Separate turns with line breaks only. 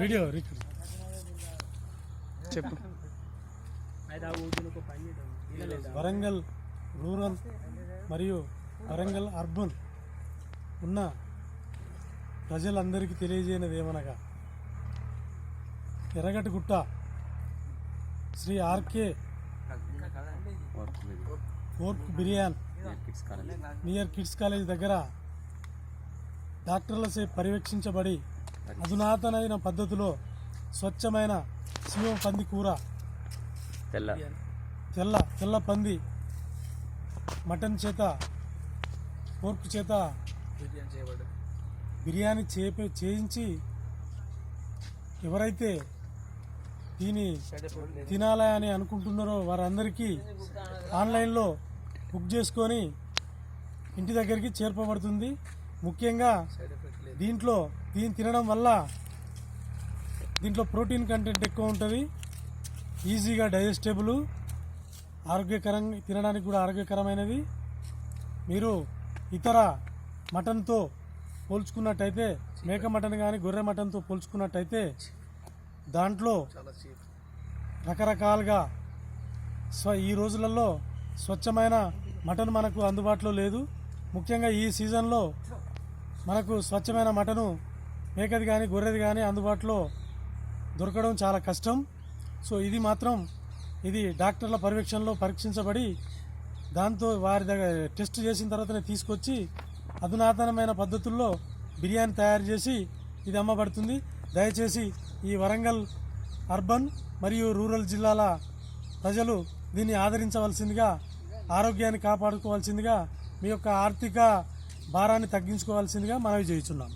Video చెప్పు. Warangal rural మరియు Warangal urban ఉన్న ప్రజలందరికీ తెలియజేయనిది ఏమనగా, Erragattugutta Shri RK pork biryani near kids college దగ్గర డాక్టర్లచే పర్యవేక్షించబడి అధునాతనమైన పద్ధతిలో స్వచ్ఛమైన శివం పంది కూర, తెల్ల పంది మటన్ చేత పోర్క్ చేత బిర్యానీ చేయించి ఎవరైతే దీన్ని తినాలని అనుకుంటున్నారో వారందరికీ ఆన్లైన్లో బుక్ చేసుకొని ఇంటి దగ్గరికి చేర్పబడుతుంది. ముఖ్యంగా దీన్ని తినడం వల్ల దీంట్లో ప్రోటీన్ కంటెంట్ ఎక్కువ ఉంటుంది, ఈజీగా డైజెస్టబుల్, ఆరోగ్యకరంగా తినడానికి కూడా ఆరోగ్యకరమైనది. మీరు ఇతర మటన్తో పోల్చుకున్నట్టయితే, మేక మటన్ కానీ గొర్రె మటన్తో పోల్చుకున్నట్టయితే దాంట్లో రకరకాలుగా ఈ రోజులలో స్వచ్ఛమైన మటన్ మనకు అందుబాటులో లేదు. ముఖ్యంగా ఈ సీజన్లో మనకు స్వచ్ఛమైన మటను మేకది కానీ గొర్రెది కానీ అందుబాటులో దొరకడం చాలా కష్టం. సో ఇది డాక్టర్ల పర్యవేక్షణలో పరీక్షించబడి దాంతో వారి దగ్గర టెస్ట్ చేసిన తర్వాతనే తీసుకొచ్చి అధునాతనమైన పద్ధతుల్లో బిర్యానీ తయారు చేసి ఇది అమ్మబడుతుంది. దయచేసి ఈ వరంగల్ అర్బన్ మరియు రూరల్ జిల్లాల ప్రజలు దీన్ని ఆదరించవలసిందిగా, ఆరోగ్యాన్ని కాపాడుకోవాల్సిందిగా, మీ యొక్క ఆర్థిక భారాన్ని తగ్గించుకోవాల్సిందిగా మనవి చేస్తున్నాం.